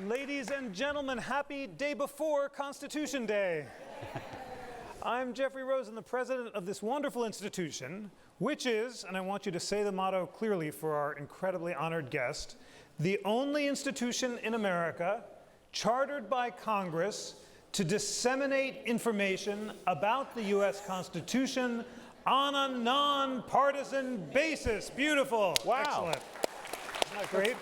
Ladies and gentlemen, happy day before Constitution Day. I'm Jeffrey Rosen, the president of this wonderful institution, which is, and I want you to say the motto clearly for our incredibly honored guest, the only institution in America chartered by Congress to disseminate information about the U.S. Constitution on a nonpartisan basis. Beautiful. Wow. Excellent. Isn't that great?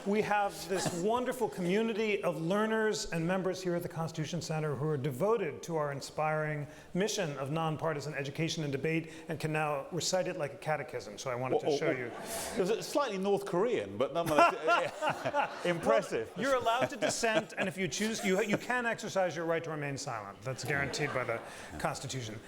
We have this wonderful community of learners and members here at the Constitution Center who are devoted to our inspiring mission of nonpartisan education and debate and can now recite it like a catechism. So I wanted to show you. It was slightly North Korean, but nonetheless impressive. Well, you're allowed to dissent, and if you choose, you can exercise your right to remain silent. That's guaranteed by the Constitution.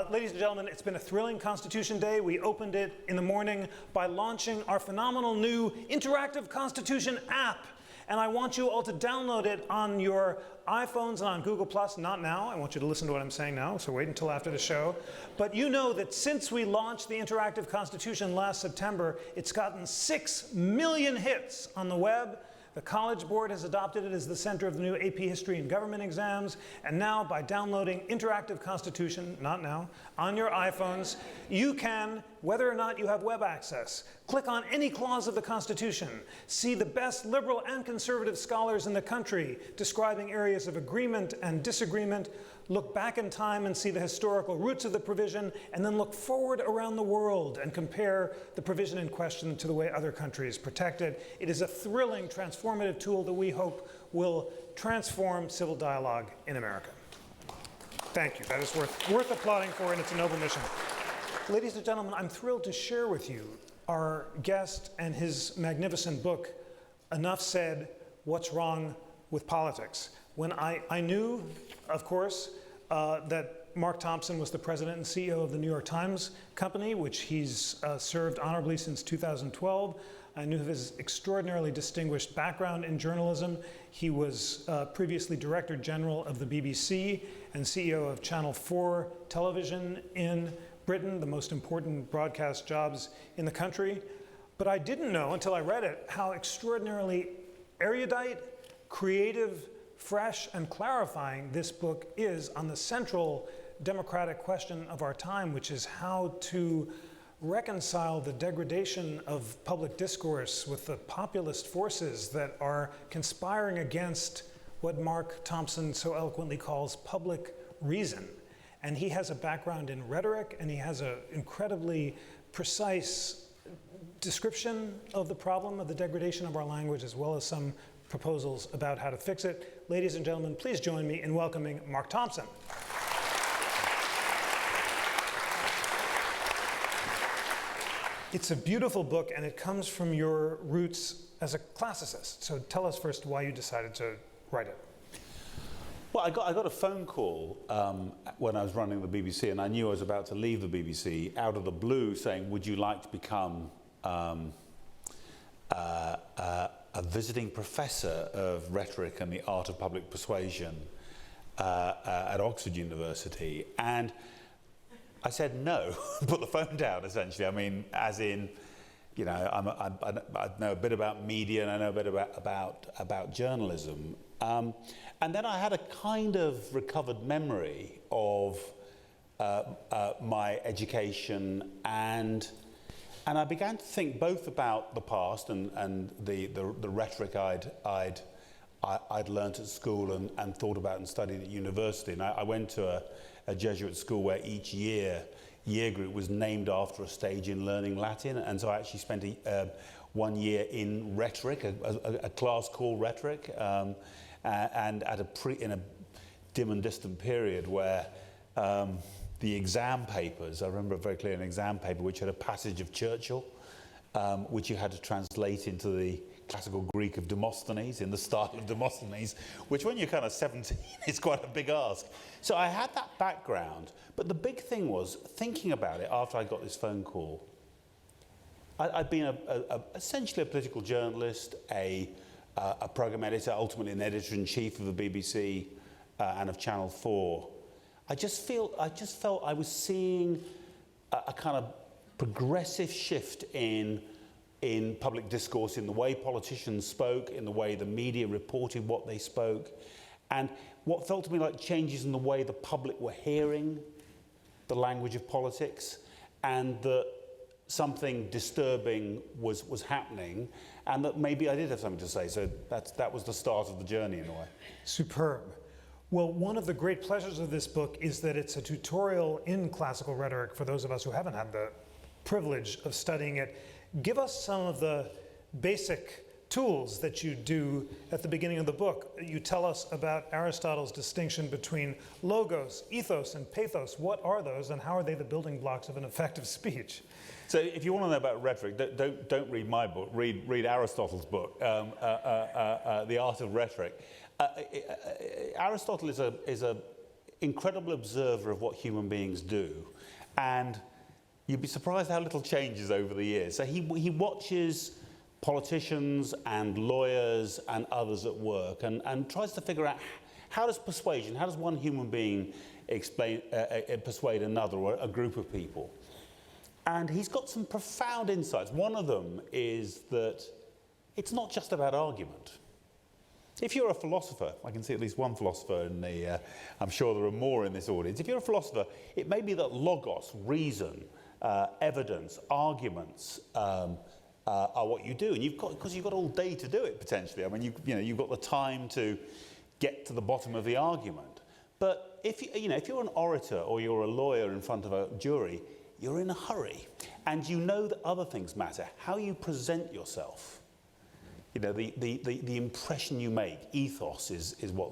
Ladies and gentlemen, it's been a thrilling Constitution Day. We opened it in the morning by launching our phenomenal new interactive Constitution app. And I want you all to download it on your iPhones and on Google+. Not now. I want you to listen to what I'm saying now, so wait until after the show. But you know that since we launched the interactive Constitution last September, it's gotten 6 million hits on the web. The College Board has adopted it as the center of the new AP History and Government exams. And now, by downloading Interactive Constitution, not now, on your iPhones, you can, whether or not you have web access, click on any clause of the Constitution, see the best liberal and conservative scholars in the country describing areas of agreement and disagreement, look back in time and see the historical roots of the provision, and then look forward around the world and compare the provision in question to the way other countries protect it. It is a thrilling, transformative tool that we hope will transform civil dialogue in America. Thank you. That is worth applauding for, and it's a noble mission. Ladies and gentlemen, I'm thrilled to share with you our guest and his magnificent book, Enough Said, What's Wrong with Politics. When I knew, of course, that Mark Thompson was the president and CEO of the New York Times Company, which he's served honorably since 2012. I knew of his extraordinarily distinguished background in journalism. He was previously Director General of the BBC and CEO of Channel 4 television in Britain, the most important broadcast jobs in the country. But I didn't know until I read it how extraordinarily erudite, creative, fresh, and clarifying this book is on the central democratic question of our time, which is how to reconcile the degradation of public discourse with the populist forces that are conspiring against what Mark Thompson so eloquently calls public reason. And he has a background in rhetoric, and he has an incredibly precise description of the problem of the degradation of our language, as well as some proposals about how to fix it. Ladies and gentlemen, please join me in welcoming Mark Thompson. It's a beautiful book, and it comes from your roots as a classicist. So tell us first why you decided to write it. Well, I got a phone call when I was running the BBC, and I knew I was about to leave the BBC out of the blue, saying, would you like to become a visiting professor of rhetoric and the art of public persuasion at Oxford University? And I said no, put the phone down, essentially. I mean, as in, you know, I know a bit about media and I know a bit about journalism. And then I had a kind of recovered memory of my education, and I began to think both about the past and the rhetoric I'd learnt at school and thought about and studied at university. And I went to a Jesuit school where each year group was named after a stage in learning Latin, and so I actually spent 1 year in rhetoric, a class called rhetoric, and in a dim and distant period where the exam papers, I remember very clearly an exam paper which had a passage of Churchill, which you had to translate into the classical Greek of Demosthenes, in the style of Demosthenes, which when you're kind of 17 is quite a big ask. So I had that background, but the big thing was thinking about it after I got this phone call. I'd been essentially a political journalist, a program editor, ultimately an editor-in-chief of the BBC and of Channel 4. I just felt I was seeing a kind of progressive shift in in public discourse, in the way politicians spoke, in the way the media reported what they spoke, and what felt to me like changes in the way the public were hearing the language of politics, and that something disturbing was happening, and that maybe I did have something to say. So that was the start of the journey in a way. Superb. Well, one of the great pleasures of this book is that it's a tutorial in classical rhetoric for those of us who haven't had the privilege of studying it. Give us some of the basic tools that you do at the beginning of the book. You tell us about Aristotle's distinction between logos, ethos, and pathos. What are those, and how are they the building blocks of an effective speech? So if you want to know about rhetoric, don't read my book, read Aristotle's book, The Art of Rhetoric. Aristotle is an incredible observer of what human beings do, and you'd be surprised how little changes over the years. So he watches politicians and lawyers and others at work and tries to figure out how does one human being persuade another or a group of people. And he's got some profound insights. One of them is that it's not just about argument. If you're a philosopher, I can see at least one philosopher in the, I'm sure there are more in this audience. If you're a philosopher, it may be that logos, reason, evidence, arguments are what you do. And because you've got all day to do it, potentially. I mean, you've got the time to get to the bottom of the argument. But if you're an orator or you're a lawyer in front of a jury, you're in a hurry, and you know that other things matter. How you present yourself, the impression you make. Ethos is what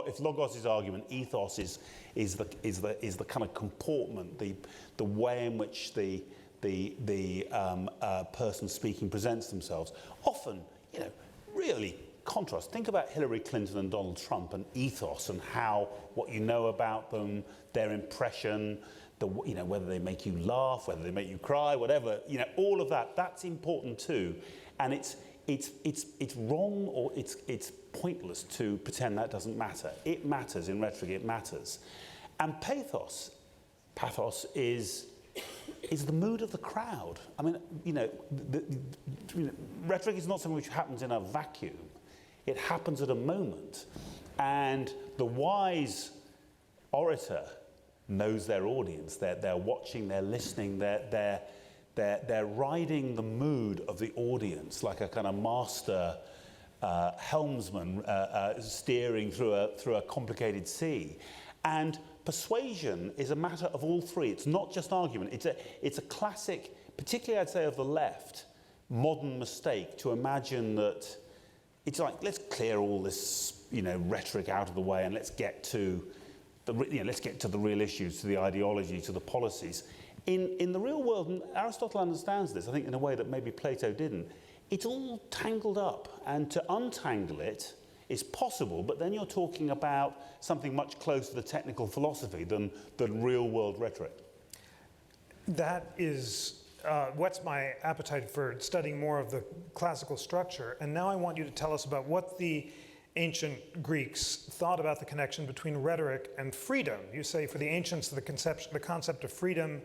if logos is argument, ethos is the kind of comportment, the way in which the person speaking presents themselves. Often, really contrast. Think about Hillary Clinton and Donald Trump and ethos and what you know about them, their impression. Whether they make you laugh, whether they make you cry, whatever, all of that's important too. And it's wrong, or it's pointless to pretend that doesn't matter. It matters in rhetoric. It matters. And pathos is the mood of the crowd. I mean, rhetoric is not something which happens in a vacuum. It happens at a moment, and the wise orator knows their audience. They're watching, they're listening, they're riding the mood of the audience like a kind of master helmsman steering through a complicated sea. And persuasion is a matter of all three. It's not just argument. It's a classic, particularly I'd say of the left, modern mistake to imagine that it's like, let's clear all this rhetoric out of the way and let's get to the real issues, to the ideology, to the policies. In the real world, and Aristotle understands this, I think in a way that maybe Plato didn't, it's all tangled up, and to untangle it is possible, but then you're talking about something much closer to technical philosophy than real world rhetoric. That is whets my appetite for studying more of the classical structure, and now I want you to tell us about what the ancient Greeks thought about the connection between rhetoric and freedom. You say for the ancients, the concept of freedom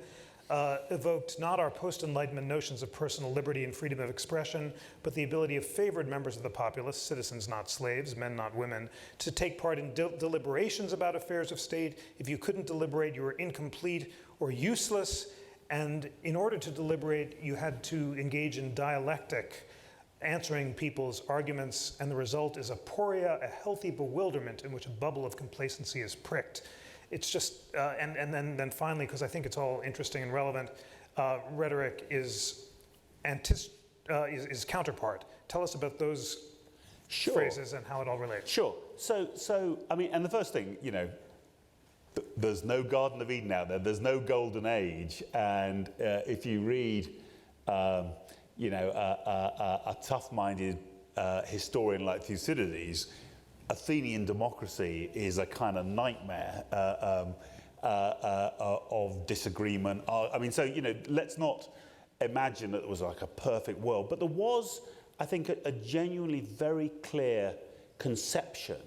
evoked not our post-Enlightenment notions of personal liberty and freedom of expression, but the ability of favored members of the populace, citizens not slaves, men not women, to take part in deliberations about affairs of state. If you couldn't deliberate, you were incomplete or useless, and in order to deliberate, you had to engage in dialectic, answering people's arguments, and the result is aporia, a healthy bewilderment in which a bubble of complacency is pricked. It's just, and then finally, because I think it's all interesting and relevant, rhetoric is counterpart. Tell us about those phrases and how it all relates. Sure. So I mean, and the first thing, there's no Garden of Eden out there. There's no golden age, and if you read a tough-minded historian like Thucydides, Athenian democracy is a kind of nightmare of disagreement. I mean, so, let's not imagine that it was like a perfect world, but there was, I think, a genuinely very clear conception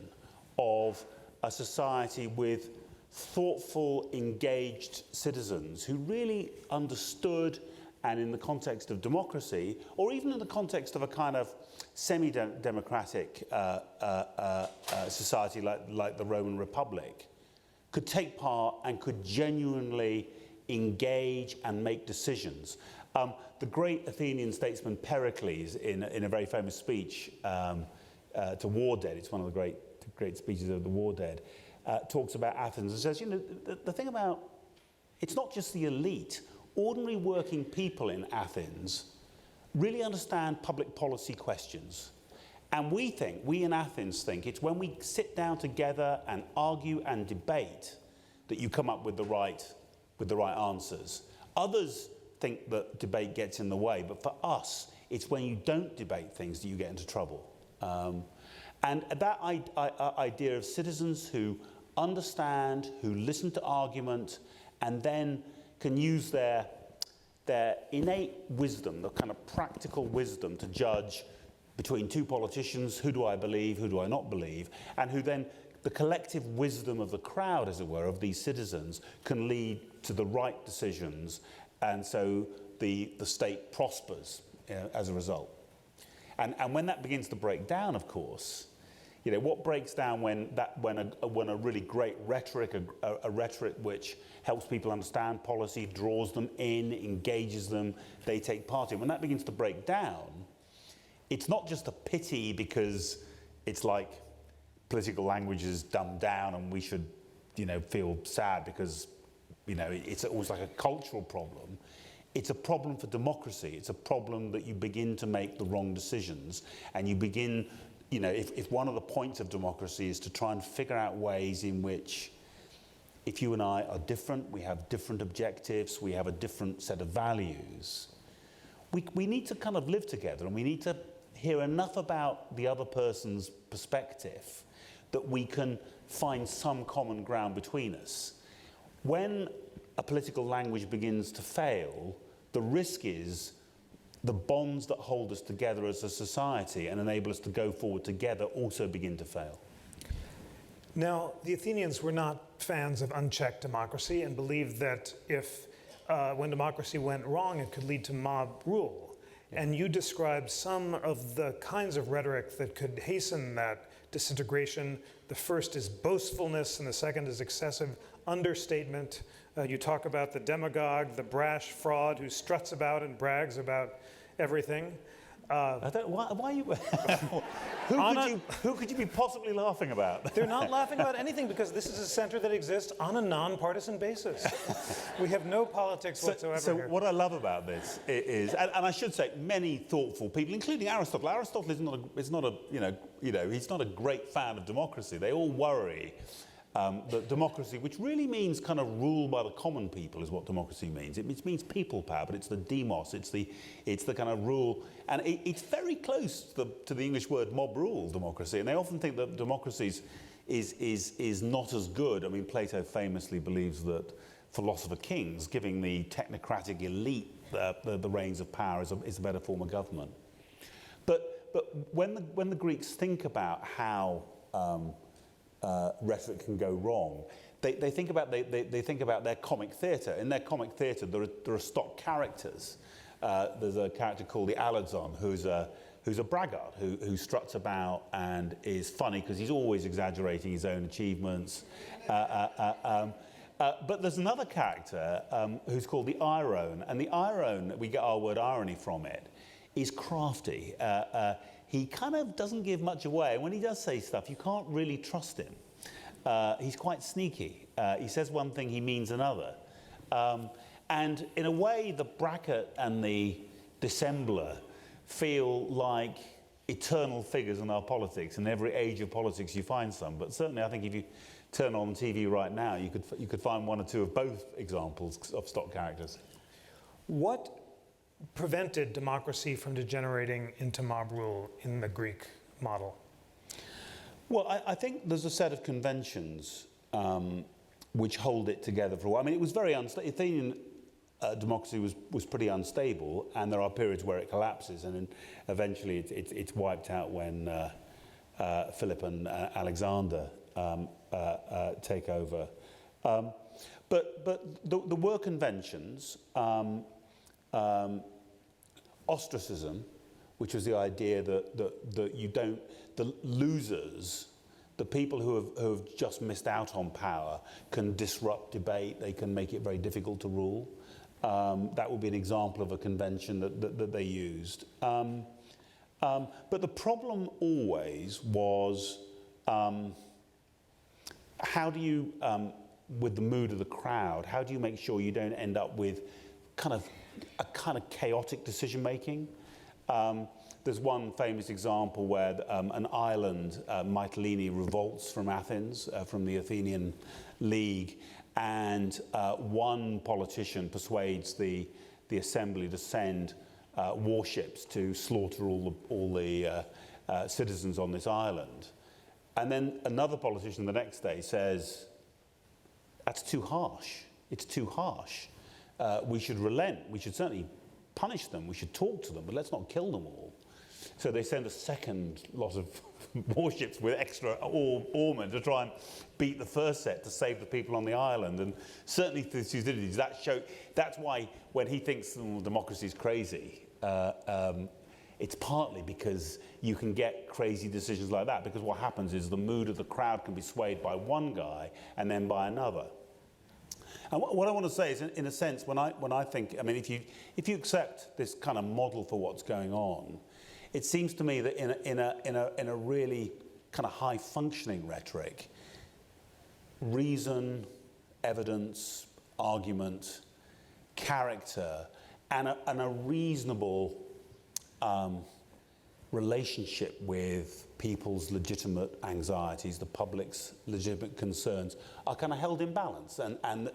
of a society with thoughtful, engaged citizens who really understood and in the context of democracy, or even in the context of a kind of semi-democratic society like the Roman Republic, could take part and could genuinely engage and make decisions. The great Athenian statesman Pericles, in a very famous speech to war dead, it's one of the great speeches of the war dead, talks about Athens and says, the thing about, it's not just the elite. Ordinary working people in Athens really understand public policy questions. And we in Athens think it's when we sit down together and argue and debate that you come up with the right answers. Others think that debate gets in the way, but for us, it's when you don't debate things that you get into trouble. And that idea of citizens who understand, who listen to argument, and then can use their innate wisdom, the kind of practical wisdom to judge between two politicians, who do I believe, who do I not believe, and who then, the collective wisdom of the crowd, as it were, of these citizens, can lead to the right decisions, and so the state prospers as a result. And when that begins to break down, of course, what breaks down when a really great rhetoric, a rhetoric which helps people understand policy, draws them in, engages them, they take part in. When that begins to break down, it's not just a pity because it's like political language is dumbed down and we should, feel sad because, it's always like a cultural problem. It's a problem for democracy. It's a problem that you begin to make the wrong decisions and you begin. If one of the points of democracy is to try and figure out ways in which, if you and I are different, we have different objectives, we have a different set of values, we need to kind of live together and we need to hear enough about the other person's perspective that we can find some common ground between us. When a political language begins to fail, the risk is the bonds that hold us together as a society and enable us to go forward together also begin to fail. Now, the Athenians were not fans of unchecked democracy and believed that when democracy went wrong, it could lead to mob rule. Yeah. And you described some of the kinds of rhetoric that could hasten that disintegration. The first is boastfulness, and the second is excessive understatement. You talk about the demagogue, the brash fraud who struts about and brags about everything. Why are you? Who could you be possibly laughing about? They're not laughing about anything because this is a center that exists on a nonpartisan basis. We have no politics whatsoever. So here. what I love about this is, and I should say, many thoughtful people, including Aristotle. Aristotle is not a great fan of democracy. They all worry. That democracy, which really means kind of rule by the common people, is what democracy means. It means people power, but it's the demos, it's the kind of rule, and it's very close to the English word mob rule, democracy. And they often think that democracy is not as good. I mean, Plato famously believes that philosopher kings, giving the technocratic elite the reins of power, is a better form of government. But when the Greeks think about how rhetoric can go wrong, they think about their comic theatre. In their comic theatre, there are stock characters. There's a character called the Aladzon, who's a braggart who struts about and is funny because he's always exaggerating his own achievements. But there's another character who's called the Iron, and the Iron, we get our word irony from it, is crafty. He kind of doesn't give much away. And when he does say stuff, you can't really trust him. He's quite sneaky. He says one thing, he means another. And in a way, the bracket and the dissembler feel like eternal figures in our politics. In every age of politics, you find some. But certainly, I think if you turn on TV right now, you could find one or two of both examples of stock characters. What prevented democracy from degenerating into mob rule in the Greek model? Well, I think there's a set of conventions which hold it together for a while. I mean, it was very unstable. Athenian democracy was pretty unstable, and there are periods where it collapses, and then eventually it's wiped out when Philip and Alexander take over. But there were conventions. ostracism, which was the idea that you don't, the losers, the people who have just missed out on power can disrupt debate, they can make it very difficult to rule. That would be an example of a convention that they used. But the problem always was, how do you, with the mood of the crowd, how do you make sure you don't end up with a kind of chaotic decision making? There's one famous example where an island, Mytilene, revolts from Athens, from the Athenian League, and one politician persuades the assembly to send warships to slaughter all the citizens on this island. And then another politician the next day says, that's too harsh. It's too harsh. We should relent. We should certainly punish them. We should talk to them, but let's not kill them all. So they send a second lot of warships with extra oarmen to try and beat the first set to save the people on the island. And certainly Thucydides, that's why when he thinks democracy is crazy, it's partly because you can get crazy decisions like that, because what happens is the mood of the crowd can be swayed by one guy and then by another. And what I want to say is, in a sense, when I think, I mean, if you accept this kind of model for what's going on, it seems to me that in a really kind of high functioning rhetoric, reason, evidence, argument, character, and a reasonable relationship with people's legitimate anxieties, the public's legitimate concerns, are kind of held in balance. And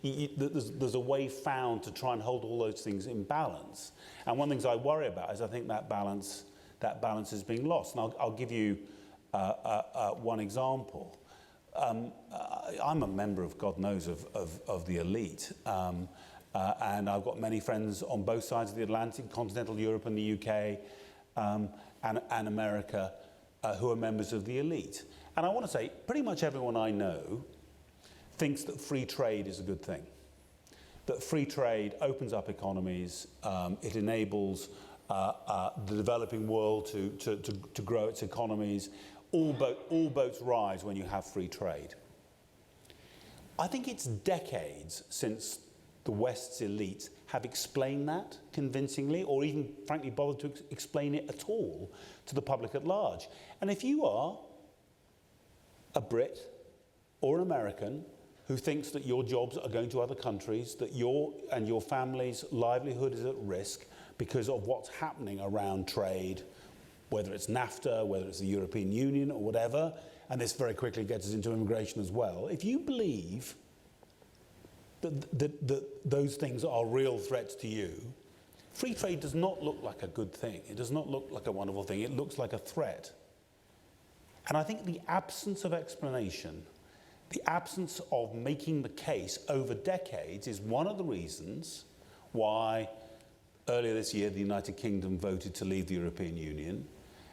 there's a way found to try and hold all those things in balance. And one of the things I worry about is I think that balance is being lost. And I'll give you one example. I'm a member of, God knows, of the elite. And I've got many friends on both sides of the Atlantic, continental Europe and the UK, and America, who are members of the elite. And I want to say, pretty much everyone I know thinks that free trade is a good thing. That free trade opens up economies, it enables the developing world to grow its economies. All boats rise when you have free trade. I think it's decades since the West's elites have explained that convincingly, or even, frankly, bothered to explain it at all to the public at large. And if you are a Brit or an American who thinks that your jobs are going to other countries, that your and your family's livelihood is at risk because of what's happening around trade, whether it's NAFTA, whether it's the European Union or whatever, and this very quickly gets us into immigration as well, if you believe that those things are real threats to you, free trade does not look like a good thing. It does not look like a wonderful thing. It looks like a threat. And I think the absence of explanation, the absence of making the case over decades is one of the reasons why earlier this year the United Kingdom voted to leave the European Union,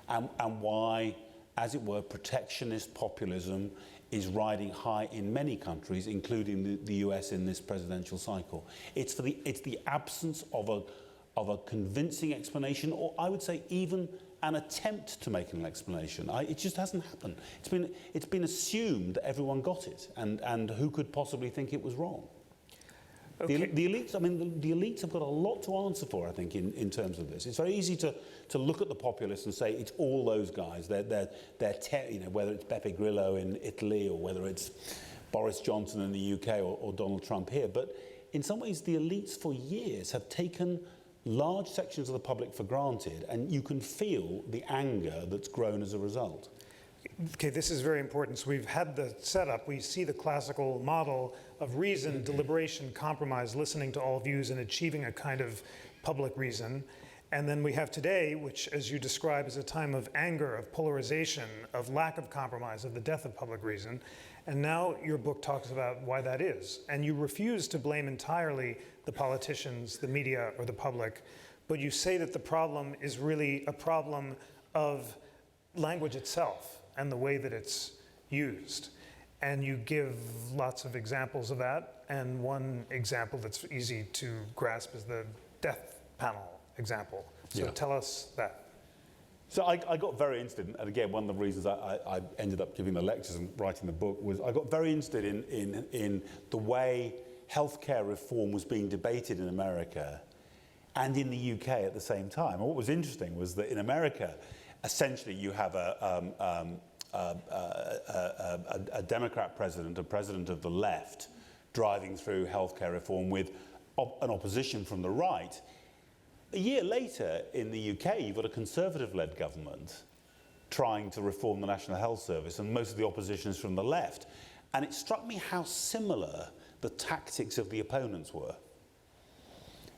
and why, as it were, protectionist populism is riding high in many countries, including the US in this presidential cycle. It's the absence of a convincing explanation, or I would say even an attempt to make an explanation. It just hasn't happened. It's been assumed that everyone got it, and who could possibly think it was wrong? Okay. The elites, I mean, the elites have got a lot to answer for, I think, in terms of this. It's very easy to look at the populists and say it's all those guys. They're whether it's Beppe Grillo in Italy or whether it's Boris Johnson in the UK or Donald Trump here. But in some ways, the elites for years have taken large sections of the public for granted, and you can feel the anger that's grown as a result. Okay, this is very important. So we've had the setup. We see the classical model of reason, deliberation, compromise, listening to all views and achieving a kind of public reason. And then we have today, which, as you describe, is a time of anger, of polarization, of lack of compromise, of the death of public reason. And now your book talks about why that is. And you refuse to blame entirely the politicians, the media, or the public, but you say that the problem is really a problem of language itself and the way that it's used. And you give lots of examples of that. And one example that's easy to grasp is the death panel example. So Yeah. tell us that. So I got very interested, and again, one of the reasons I ended up giving the lectures and writing the book was I got very interested in the way healthcare reform was being debated in America and in the UK at the same time. And what was interesting was that in America, essentially you have a Democrat president, a president of the left, driving through healthcare reform with an opposition from the right. A year later, in the UK, you've got a Conservative-led government trying to reform the National Health Service, and most of the opposition is from the left. And it struck me how similar the tactics of the opponents were.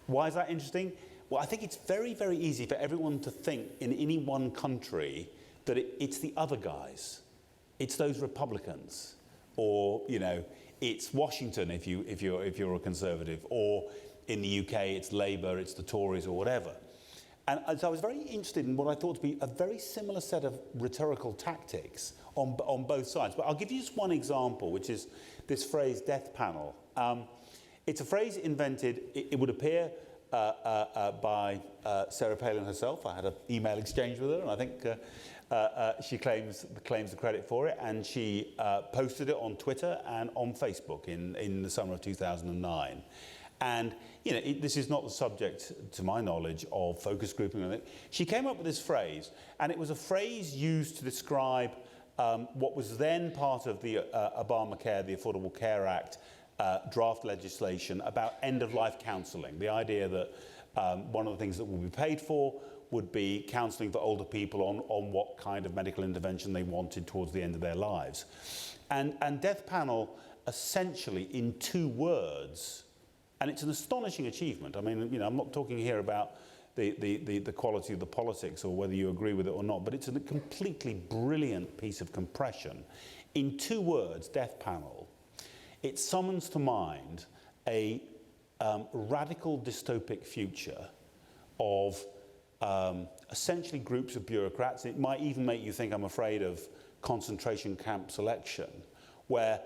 Why is that interesting? Well, I think it's very, very easy for everyone to think in any one country that it's the other guys. It's those Republicans, or it's Washington if you're a Conservative, or in the UK, it's Labour, it's the Tories, or whatever. And so I was very interested in what I thought to be a very similar set of rhetorical tactics on both sides. But I'll give you just one example, which is this phrase, death panel. It's a phrase invented, it would appear, by Sarah Palin herself. I had an email exchange with her, and I think she claims the credit for it. And she posted it on Twitter and on Facebook in the summer of 2009. And this is not the subject, to my knowledge, of focus grouping. She came up with this phrase, and it was a phrase used to describe what was then part of the Obamacare, the Affordable Care Act, draft legislation about end-of-life counselling. The idea that one of the things that will be paid for would be counselling for older people on what kind of medical intervention they wanted towards the end of their lives. And Death Panel, essentially, in 2 words. And it's an astonishing achievement. I mean, I'm not talking here about the quality of the politics or whether you agree with it or not, but it's a completely brilliant piece of compression. In 2 words, Death Panel, it summons to mind a radical dystopic future of essentially groups of bureaucrats. It might even make you think, I'm afraid, of concentration camp selection, where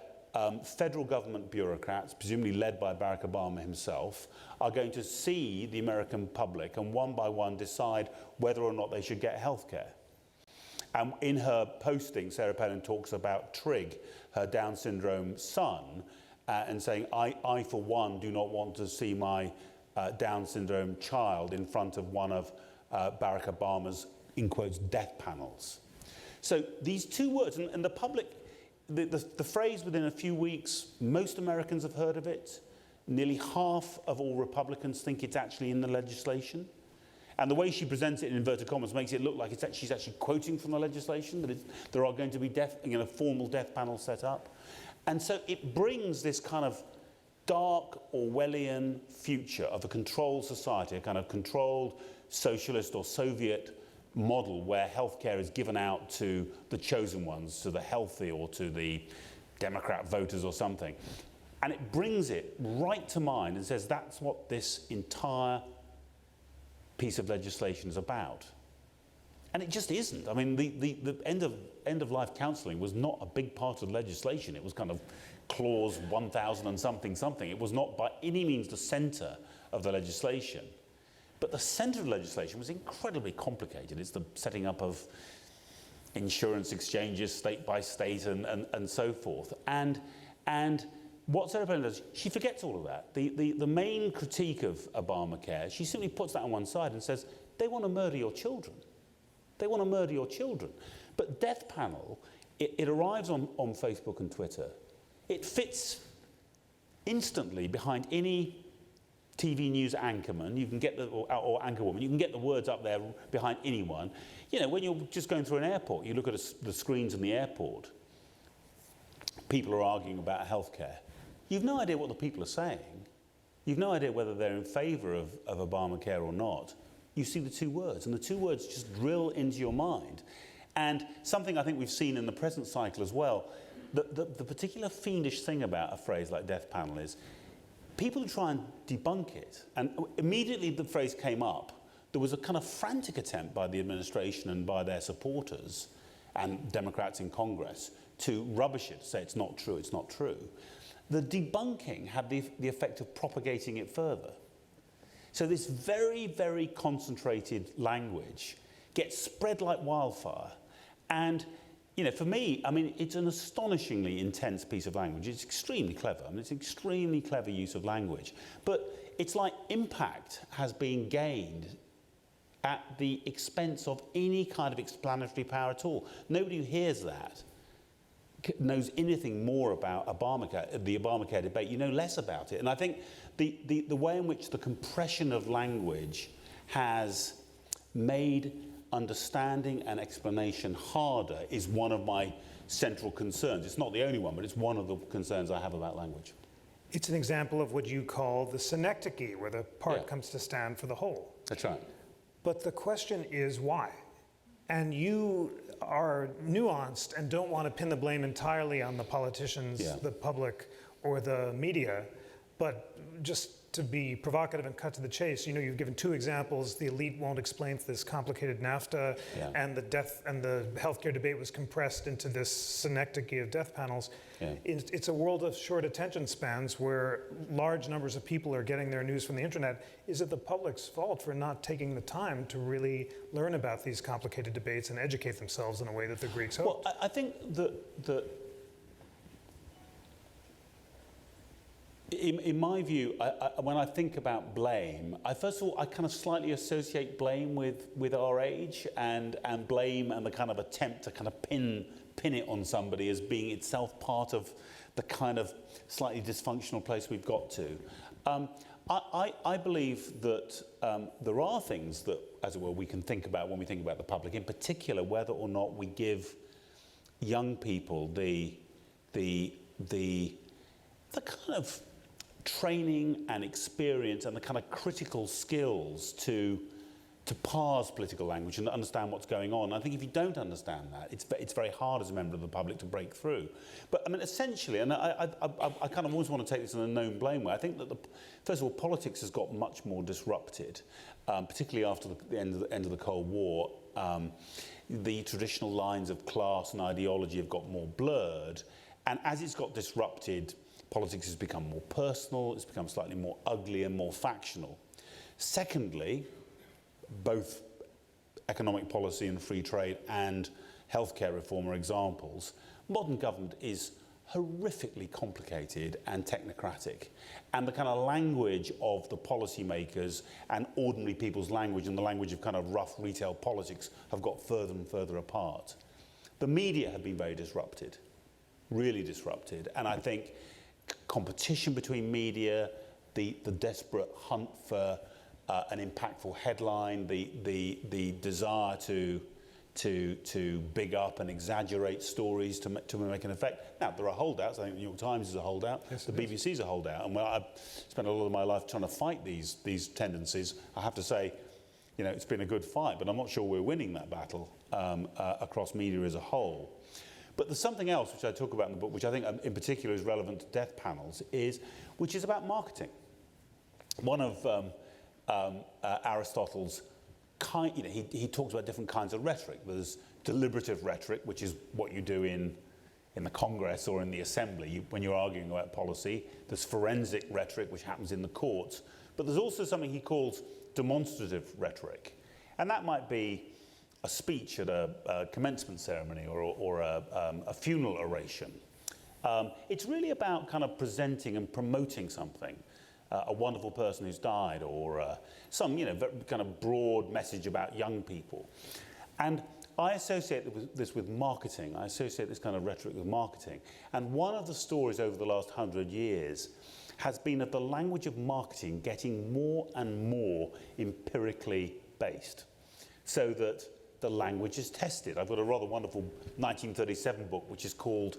federal government bureaucrats, presumably led by Barack Obama himself, are going to see the American public and one by one decide whether or not they should get health care. And in her posting, Sarah Palin talks about Trig, her Down syndrome son, and saying, I for one do not want to see my Down syndrome child in front of one of Barack Obama's, in quotes, death panels. So these 2 words, and the public, the phrase within a few weeks, most Americans have heard of it. Nearly half of all Republicans think it's actually in the legislation. And the way she presents it in inverted commas makes it look like she's actually quoting from the legislation, that there are going to be formal death panels set up. And so it brings this kind of dark Orwellian future of a controlled society, a kind of controlled socialist or Soviet model where healthcare is given out to the chosen ones, to the healthy or to the Democrat voters or something. And it brings it right to mind and says that's what this entire piece of legislation is about. And it just isn't. I mean, the end of life counselling was not a big part of the legislation. It was kind of clause 1000 and something. It was not by any means the centre of the legislation. But the centre of the legislation was incredibly complicated. It's the setting up of insurance exchanges state by state and so forth. And what Sarah Palin does, she forgets all of that. The main critique of Obamacare, she simply puts that on one side and says, they want to murder your children. They want to murder your children. But Death Panel, it arrives on Facebook and Twitter. It fits instantly behind any TV news anchorman, you can get or anchorwoman, you can get the words up there behind anyone. When you're just going through an airport, you look at the screens in the airport, people are arguing about healthcare. You've no idea what the people are saying. You've no idea whether they're in favour of Obamacare or not. You see the 2 words, and the 2 words just drill into your mind. And something I think we've seen in the present cycle as well, the particular fiendish thing about a phrase like Death Panel is people try and debunk it. And immediately the phrase came up, there was a kind of frantic attempt by the administration and by their supporters and Democrats in Congress to rubbish it, to say it's not true, it's not true. The debunking had the effect of propagating it further. So this very, very concentrated language gets spread like wildfire. And, you know, for me, I mean, it's an astonishingly intense piece of language. It's extremely clever. I mean, it's an extremely clever use of language. But it's like impact has been gained at the expense of any kind of explanatory power at all. Nobody who hears that knows anything more about the Obamacare debate. You know less about it. And I think the way in which the compression of language has made understanding and explanation harder is one of my central concerns. It's not the only one, but it's one of the concerns I have about language. It's an example of what you call the synecdoche, where the part comes to stand for the whole. That's right. But the question is why? And you are nuanced and don't want to pin the blame entirely on the politicians, the public, or the media, but just to be provocative and cut to the chase, you know, you've given two examples. The elite won't explain this complicated NAFTA, and the death and the healthcare debate was compressed into this synecdoche of death panels. It's a world of short attention spans where large numbers of people are getting their news from the internet. Is it the public's fault for not taking the time to really learn about these complicated debates and educate themselves in a way that the Greeks hoped? Well, I think that in my view, when I think about blame, first of all, I kind of slightly associate blame with our age and blame and the kind of attempt to kind of pin it on somebody as being itself part of the kind of slightly dysfunctional place we've got to. I believe that there are things that, as it were, we can think about when we think about the public, in particular whether or not we give young people the kind of training and experience and the kind of critical skills to parse political language and understand what's going on. I think if you don't understand that, it's very hard as a member of the public to break through. But I mean, essentially, and I kind of always want to take this in a known blame way, I think that first of all, politics has got much more disrupted, particularly after the end of the Cold War. The traditional lines of class and ideology have got more blurred, and as it's got disrupted, politics has become more personal, it's become slightly more ugly and more factional. Secondly, both economic policy and free trade and healthcare reform are examples. Modern government is horrifically complicated and technocratic, and the kind of language of the policymakers and ordinary people's language and the language of kind of rough retail politics have got further and further apart. The media have been very disrupted, really disrupted, and I think competition between media, the desperate hunt for an impactful headline, the desire to big up and exaggerate stories to make an effect. Now, there are holdouts. I think the New York Times is a holdout. Yes, the BBC is a holdout. And when I've spent a lot of my life trying to fight these tendencies, I have to say, you know, it's been a good fight, but I'm not sure we're winning that battle across media as a whole. But there's something else which I talk about in the book, which I think in particular is relevant to death panels, which is about marketing. One of Aristotle's he talks about different kinds of rhetoric. There's deliberative rhetoric, which is what you do in the Congress or in the Assembly when you're arguing about policy. There's forensic rhetoric, which happens in the courts. But there's also something he calls demonstrative rhetoric. And that might be a speech at a commencement ceremony or a funeral oration. It's really about kind of presenting and promoting something. A wonderful person who's died, or some, kind of broad message about young people. And I associate this with marketing. I associate this kind of rhetoric with marketing. And one of the stories over the last 100 years has been of the language of marketing getting more and more empirically based, so that the language is tested. I've got a rather wonderful 1937 book which is called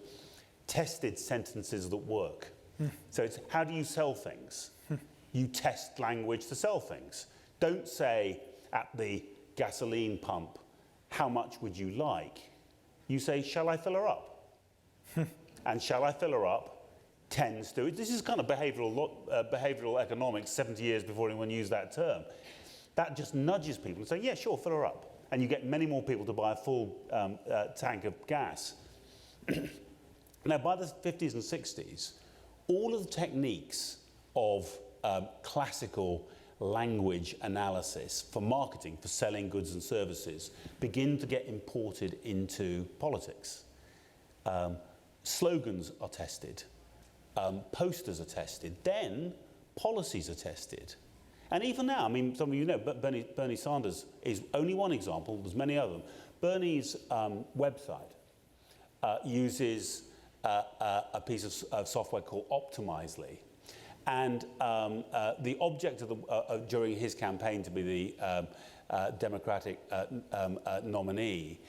Tested Sentences That Work. So it's how do you sell things? You test language to sell things. Don't say at the gasoline pump, how much would you like? You say, shall I fill her up? And shall I fill her up tends to, this is kind of behavioral economics 70 years before anyone used that term. That just nudges people and say, yeah, sure, fill her up. And you get many more people to buy a full tank of gas. Now, by the 50s and 60s, all of the techniques of classical language analysis for marketing, for selling goods and services, begin to get imported into politics. Slogans are tested, posters are tested, then policies are tested. And even now, I mean, some of you know, but Bernie Sanders is only one example, there's many of them. Bernie's website uses a piece of software called Optimizely. And the object of during his campaign to be the Democratic nominee,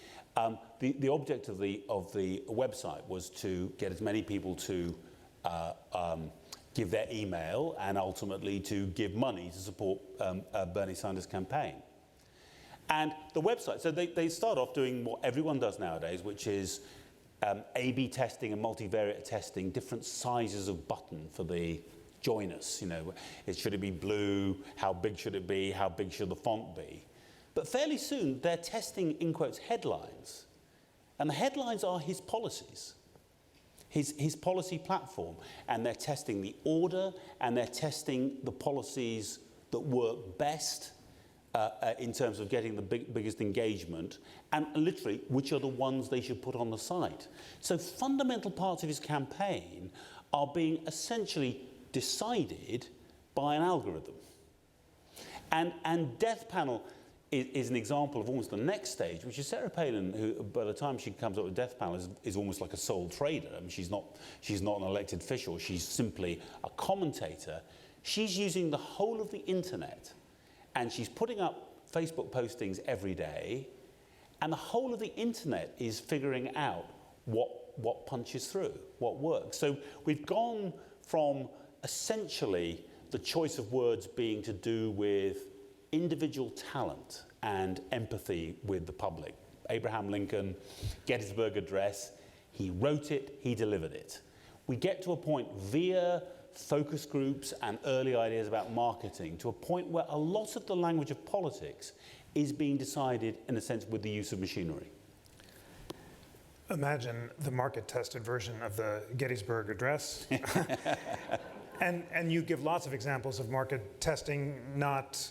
the object of the website was to get as many people to give their email and ultimately to give money to support Bernie Sanders' campaign. And the website, so they start off doing what everyone does nowadays, which is A/B testing and multivariate testing, different sizes of button for the join us. You know, should it be blue? How big should it be? How big should the font be? But fairly soon, they're testing, in quotes, headlines. And the headlines are his policies, his policy platform. And they're testing the order, and they're testing the policies that work best in terms of getting the biggest engagement, and literally which are the ones they should put on the site. So fundamental parts of his campaign are being essentially decided by an algorithm. And Death Panel is an example of almost the next stage, which is Sarah Palin, who by the time she comes up with Death Panel is almost like a sole trader. I mean, she's not an elected official, she's simply a commentator. She's using the whole of the internet, and she's putting up Facebook postings every day, and the whole of the internet is figuring out what punches through, what works. So we've gone from essentially the choice of words being to do with individual talent and empathy with the public. Abraham Lincoln, Gettysburg Address, he wrote it, he delivered it. We get to a point via focus groups and early ideas about marketing to a point where a lot of the language of politics is being decided, in a sense, with the use of machinery. Imagine the market-tested version of the Gettysburg Address. And you give lots of examples of market testing, not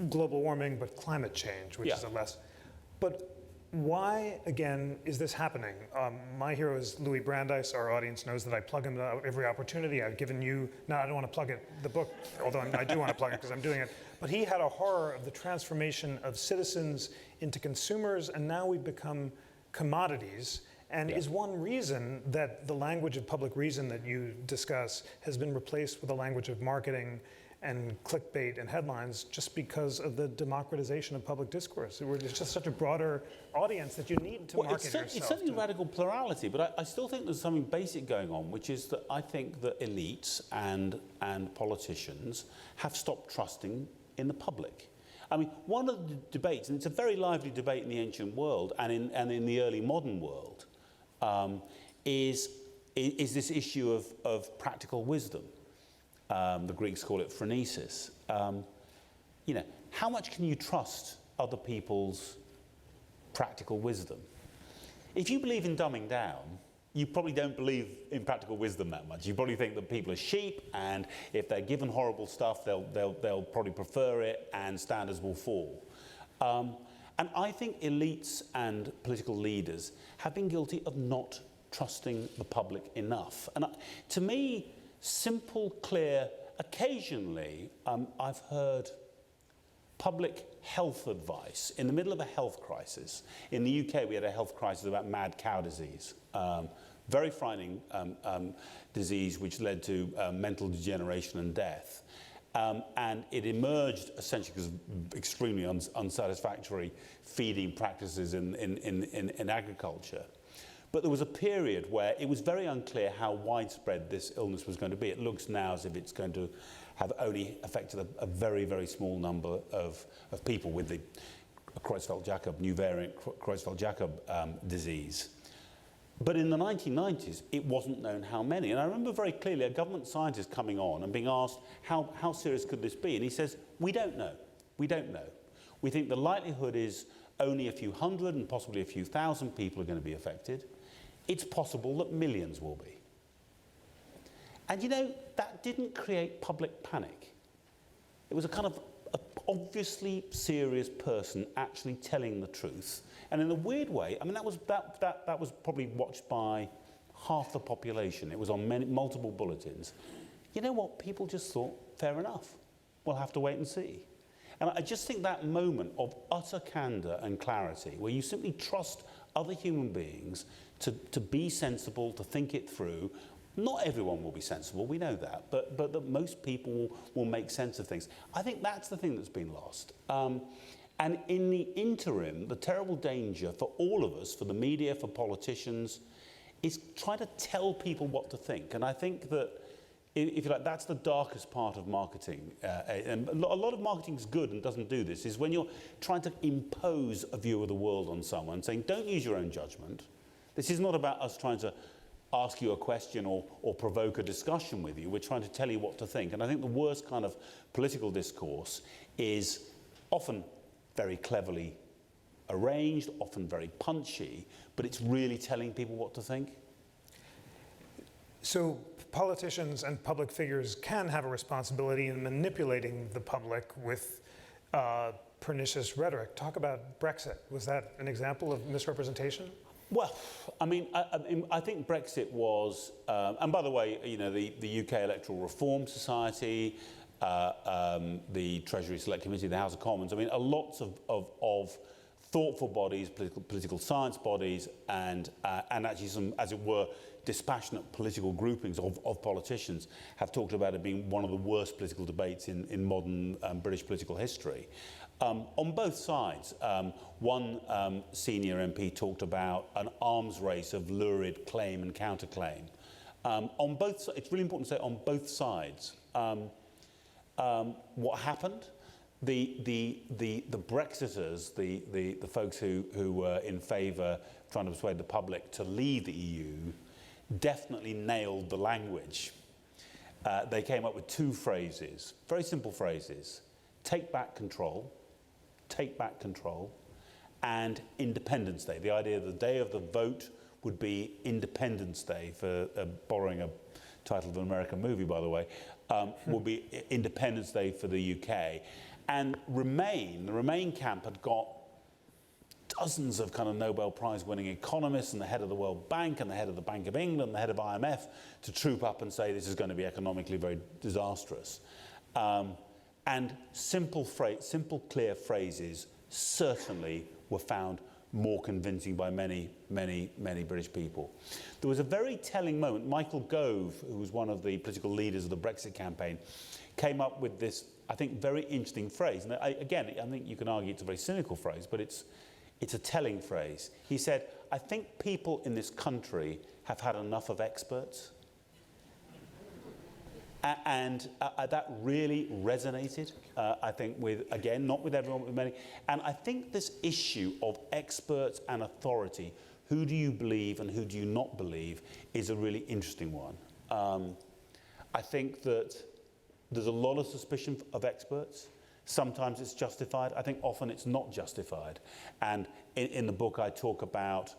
global warming, but climate change, which is a less. But why, again, is this happening? My hero is Louis Brandeis. Our audience knows that I plug him at every opportunity. I've given you, no, I don't want to plug it, the book, although I do want to plug it because I'm doing it. But he had a horror of the transformation of citizens into consumers, and now we've become commodities. And is one reason that the language of public reason that you discuss has been replaced with the language of marketing and clickbait and headlines just because of the democratization of public discourse? There's just such a broader audience that you need to market yourself. It's certainly radical plurality, but I still think there's something basic going on, which is that I think that elites and politicians have stopped trusting in the public. I mean, one of the debates, and it's a very lively debate in the ancient world and in the early modern world, is this issue of practical wisdom. The Greeks call it phronesis. You know, how much can you trust other people's practical wisdom? If you believe in dumbing down, you probably don't believe in practical wisdom that much. You probably think that people are sheep, and if they're given horrible stuff, they'll probably prefer it, and standards will fall. And I think elites and political leaders have been guilty of not trusting the public enough. And to me, simple, clear, occasionally I've heard public health advice in the middle of a health crisis. In the UK, we had a health crisis about mad cow disease. Very frightening disease which led to mental degeneration and death. And it emerged essentially because of extremely unsatisfactory feeding practices in agriculture. But there was a period where it was very unclear how widespread this illness was going to be. It looks now as if it's going to have only affected a very, very small number of people with the Creutzfeldt-Jakob, new variant Creutzfeldt-Jakob disease. But in the 1990s, it wasn't known how many. And I remember very clearly a government scientist coming on and being asked, how serious could this be? And he says, we don't know. We don't know. We think the likelihood is only a few hundred and possibly a few thousand people are going to be affected. It's possible that millions will be. And you know, that didn't create public panic. it was a kind of obviously serious person actually telling the truth. And in a weird way, I mean, that was probably watched by half the population. It was on multiple bulletins. You know what? People just thought, fair enough. We'll have to wait and see. And I just think that moment of utter candour and clarity, where you simply trust other human beings to be sensible, to think it through. Not everyone will be sensible, we know that, but that most people will make sense of things. I think that's the thing that's been lost. And in the interim, the terrible danger for all of us, for the media, for politicians, is trying to tell people what to think. And I think that, if you like, that's the darkest part of marketing. And a lot of marketing is good and doesn't do this, is when you're trying to impose a view of the world on someone, saying, don't use your own judgment. This is not about us trying to ask you a question or provoke a discussion with you. We're trying to tell you what to think. And I think the worst kind of political discourse is often very cleverly arranged, often very punchy, but it's really telling people what to think. So politicians and public figures can have a responsibility in manipulating the public with pernicious rhetoric. Talk about Brexit. Was that an example of misrepresentation? Well, I mean, I think Brexit was, and by the way, you know, the UK Electoral Reform Society, the Treasury Select Committee, the House of Commons, I mean, lots of thoughtful bodies, political science bodies, and actually some, as it were, dispassionate political groupings of politicians have talked about it being one of the worst political debates in modern British political history. On both sides, one senior MP talked about an arms race of lurid claim and counterclaim. On both, it's really important to say on both sides. What happened? The Brexiters, the folks who were in favour, trying to persuade the public to leave the EU, definitely nailed the language. They came up with two phrases, very simple phrases: take back control, and Independence Day. The idea the day of the vote would be Independence Day, for borrowing a title of an American movie, by the way, would be Independence Day for the UK. And the Remain camp had got dozens of kind of Nobel Prize winning economists and the head of the World Bank and the head of the Bank of England and the head of IMF to troop up and say this is going to be economically very disastrous. And simple, clear phrases certainly were found more convincing by many British people. There was a very telling moment. Michael Gove, who was one of the political leaders of the Brexit campaign, came up with this, I think, very interesting phrase. And I think you can argue it's a very cynical phrase, but it's a telling phrase. He said, I think people in this country have had enough of experts. And that really resonated, I think, with, again, not with everyone, but with many. And I think this issue of experts and authority, who do you believe and who do you not believe, is a really interesting one. I think that there's a lot of suspicion of experts. Sometimes it's justified. I think often it's not justified. And in the book I talk about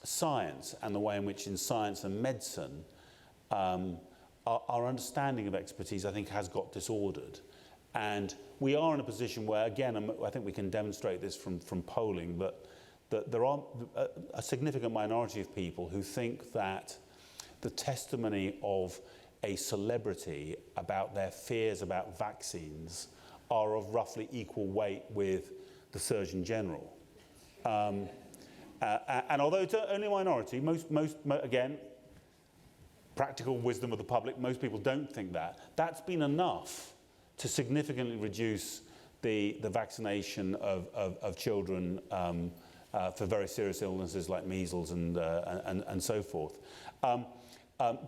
science and the way in which in science and medicine our understanding of expertise, I think, has got disordered. And we are in a position where, again, I think we can demonstrate this from polling, that there are a significant minority of people who think that the testimony of a celebrity about their fears about vaccines are of roughly equal weight with the Surgeon General. And although it's only a minority, most again, practical wisdom of the public, most people don't think that. That's been enough to significantly reduce the vaccination of children for very serious illnesses like measles and so forth.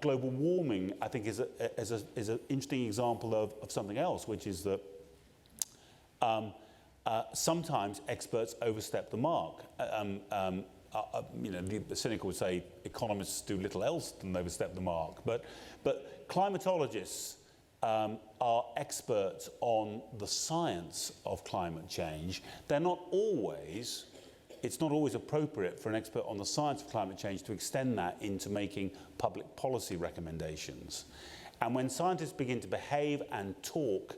Global warming, I think, is an interesting example of something else, which is that sometimes experts overstep the mark. You know, the cynical would say economists do little else than overstep the mark, but climatologists are experts on the science of climate change. They're not always. It's not always appropriate for an expert on the science of climate change to extend that into making public policy recommendations. And when scientists begin to behave and talk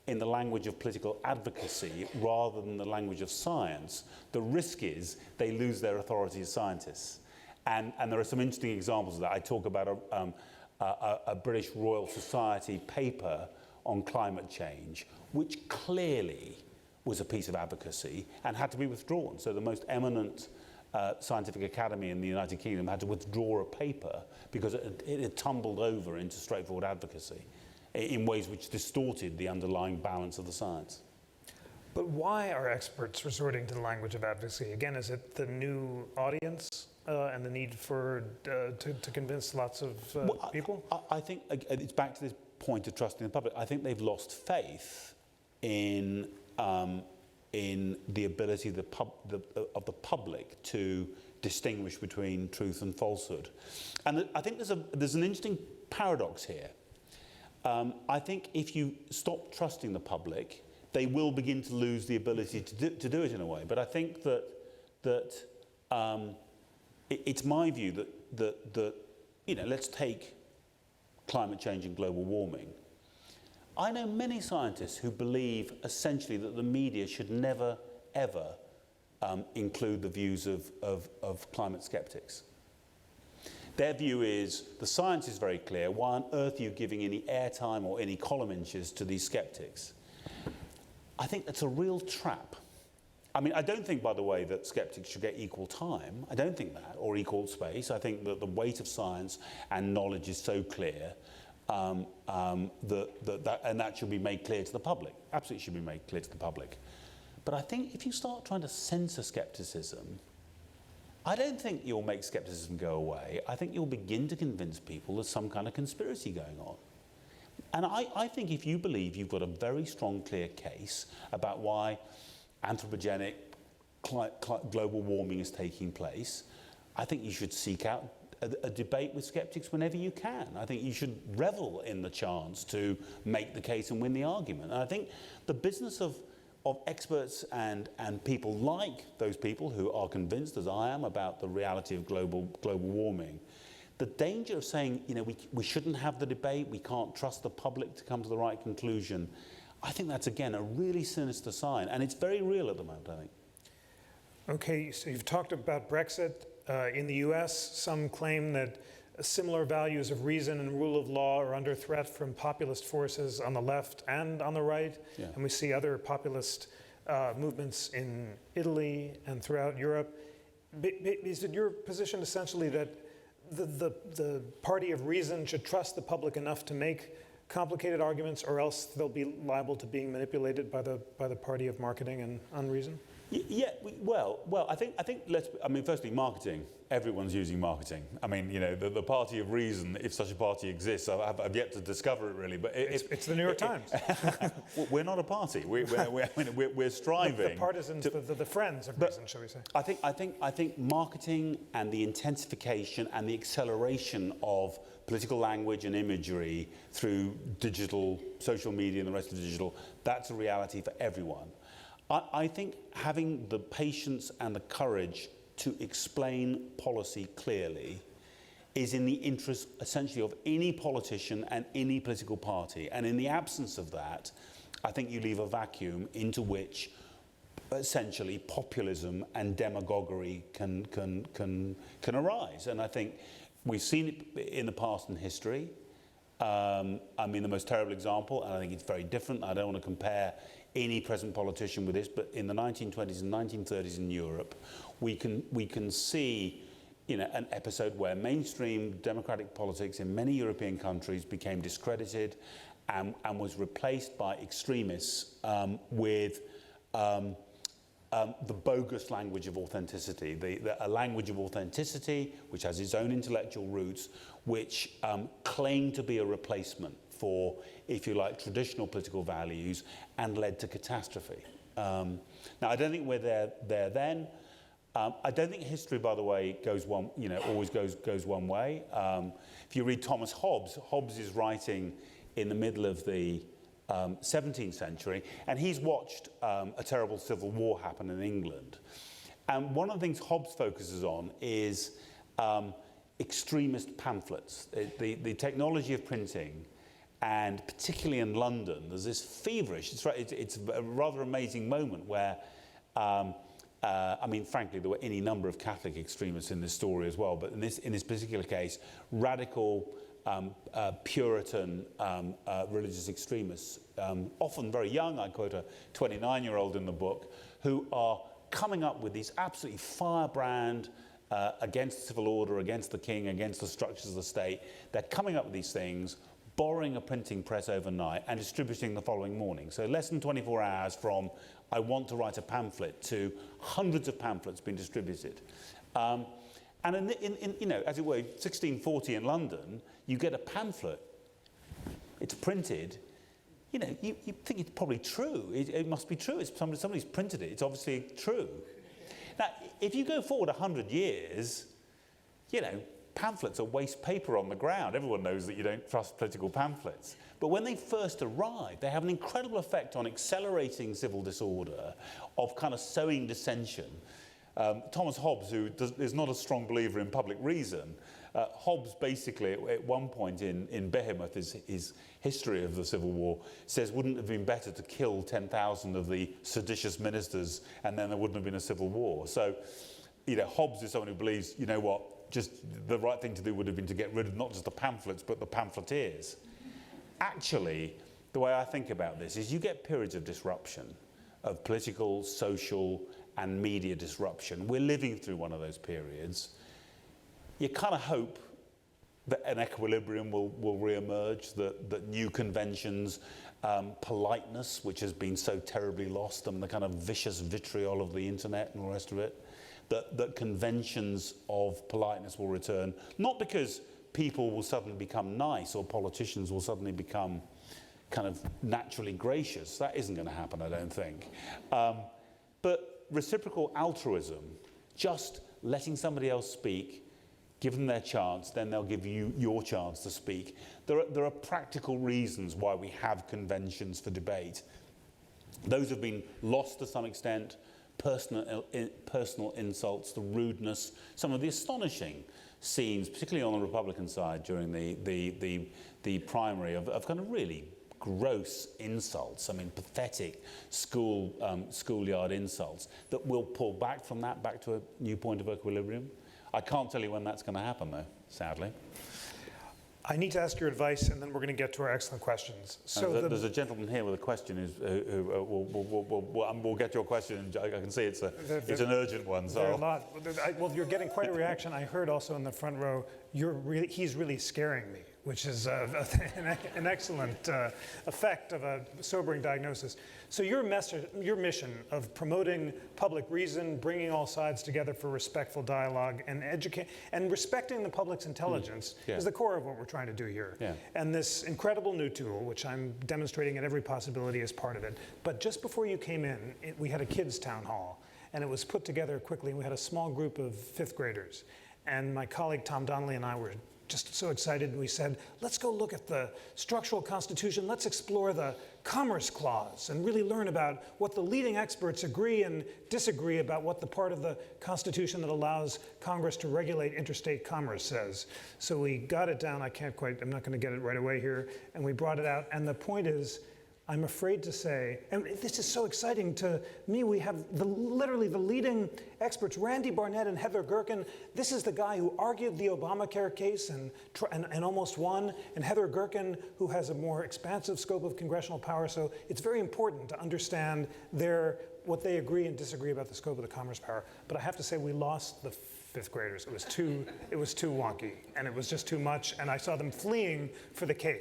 in the language of political advocacy rather than the language of science, the risk is they lose their authority as scientists. And there are some interesting examples of that. I talk about a British Royal Society paper on climate change, which clearly was a piece of advocacy and had to be withdrawn. So the most eminent scientific academy in the United Kingdom had to withdraw a paper because it had tumbled over into straightforward advocacy in ways which distorted the underlying balance of the science. But why are experts resorting to the language of advocacy? Again, is it the new audience and the need for to convince lots of people? I think it's back to this point of trusting the public. I think they've lost faith in the ability of the public to distinguish between truth and falsehood. And I think there's an interesting paradox here. I think if you stop trusting the public, they will begin to lose the ability to do it in a way. But I think that it's my view that let's take climate change and global warming. I know many scientists who believe essentially that the media should never, ever include the views of climate skeptics. Their view is the science is very clear. Why on earth are you giving any airtime or any column inches to these skeptics? I think that's a real trap. I mean, I don't think, by the way, that skeptics should get equal time. I don't think that, or equal space. I think that the weight of science and knowledge is so clear and that should be made clear to the public. Absolutely should be made clear to the public. But I think if you start trying to censor skepticism, I don't think you'll make skepticism go away. I think you'll begin to convince people there's some kind of conspiracy going on. And I think if you believe you've got a very strong, clear case about why anthropogenic global warming is taking place, I think you should seek out a debate with skeptics whenever you can. I think you should revel in the chance to make the case and win the argument. And I think the business of experts and people like those people who are convinced, as I am, about the reality of global warming, the danger of saying, we shouldn't have the debate, we can't trust the public to come to the right conclusion, I think that's, again, a really sinister sign. And it's very real at the moment, I think. Okay, so you've talked about Brexit. In the US, some claim that similar values of reason and rule of law are under threat from populist forces on the left and on the right. Yeah. And we see other populist movements in Italy and throughout Europe. Is it your position essentially that the party of reason should trust the public enough to make complicated arguments, or else they'll be liable to being manipulated by the party of marketing and unreason? Yeah, well, I think firstly, marketing. Everyone's using marketing. I mean, the party of reason, if such a party exists, I've yet to discover it really. But it's the New York Times. We're not a party. We're striving. The partisans, the friends of reason, shall we say? I think marketing and the intensification and the acceleration of political language and imagery through digital, social media, and the rest of digital, that's a reality for everyone. I think having the patience and the courage to explain policy clearly is in the interest, essentially, of any politician and any political party. And in the absence of that, I think you leave a vacuum into which, essentially, populism and demagoguery can arise. And I think we've seen it in the past in history. The most terrible example, and I think it's very different. I don't want to compare any present politician with this, but in the 1920s and 1930s in Europe, we can see an episode where mainstream democratic politics in many European countries became discredited and was replaced by extremists with the bogus language of authenticity, a language of authenticity which has its own intellectual roots, which claim to be a replacement for, if you like, traditional political values, and led to catastrophe. Now, I don't think we're there then. I don't think history, by the way, always goes one way. If you read Thomas Hobbes, Hobbes is writing in the middle of the 17th century, and he's watched a terrible civil war happen in England. And one of the things Hobbes focuses on is extremist pamphlets. The technology of printing And particularly in London, there's this feverish, it's a rather amazing moment where, I mean, frankly, there were any number of Catholic extremists in this story as well, but in this particular case, radical, Puritan religious extremists, often very young, I quote a 29-year-old in the book, who are coming up with these absolutely firebrand, against the civil order, against the king, against the structures of the state. They're coming up with these things, borrowing a printing press overnight and distributing the following morning. So less than 24 hours from I want to write a pamphlet to hundreds of pamphlets being distributed. And in you know, as it were, 1640 in London, you get a pamphlet, it's printed, you know, you think it's probably true. It must be true. It's somebody's printed it. It's obviously true. Now, if you go forward 100 years, you know, pamphlets are waste paper on the ground. Everyone knows that you don't trust political pamphlets. But when they first arrive, they have an incredible effect on accelerating civil disorder, of kind of sowing dissension. Thomas Hobbes, who is not a strong believer in public reason, Hobbes basically, at one point in Behemoth, his history of the Civil War, says, wouldn't it have been better to kill 10,000 of the seditious ministers and then there wouldn't have been a civil war? So, you know, Hobbes is someone who believes, you know what, just the right thing to do would have been to get rid of not just the pamphlets, but the pamphleteers. Actually, the way I think about this is you get periods of disruption, of political, social, and media disruption. We're living through one of those periods. You kind of hope that an equilibrium will re-emerge, that new conventions, politeness, which has been so terribly lost, and the kind of vicious vitriol of the internet and all the rest of it, that conventions of politeness will return, not because people will suddenly become nice or politicians will suddenly become kind of naturally gracious. That isn't going to happen, I don't think. But reciprocal altruism, just letting somebody else speak, give them their chance, then they'll give you your chance to speak. There are practical reasons why we have conventions for debate. Those have been lost to some extent. Personal insults, the rudeness, some of the astonishing scenes, particularly on the Republican side during the primary, of kind of really gross insults. I mean, pathetic schoolyard insults that will pull back from that back to a new point of equilibrium. I can't tell you when that's going to happen, though, sadly. I need to ask your advice, and then we're going to get to our excellent questions. So there's a gentleman here with a question. We'll get your question. I can see it's an urgent one. So. There are a lot. Well, you're getting quite a reaction. I heard also in the front row, he's really scaring me, which is an excellent effect of a sobering diagnosis. So your mission of promoting public reason, bringing all sides together for respectful dialogue, and respecting the public's intelligence is the core of what we're trying to do here. Yeah. And this incredible new tool, which I'm demonstrating at every possibility as part of it. But just before you came in, we had a kids' town hall, and it was put together quickly. And we had a small group of fifth graders. And my colleague Tom Donnelly and I were just so excited, and we said, let's go look at the structural constitution, let's explore the Commerce Clause and really learn about what the leading experts agree and disagree about what the part of the Constitution that allows Congress to regulate interstate commerce says. So we got it down, I'm not going to get it right away here, and we brought it out, and the point is, I'm afraid to say, and this is so exciting to me, we have literally the leading experts, Randy Barnett and Heather Gerken. This is the guy who argued the Obamacare case and almost won, and Heather Gerken, who has a more expansive scope of congressional power. So it's very important to understand what they agree and disagree about the scope of the commerce power. But I have to say, we lost the fifth graders. It was too wonky, and it was just too much, and I saw them fleeing for the cake.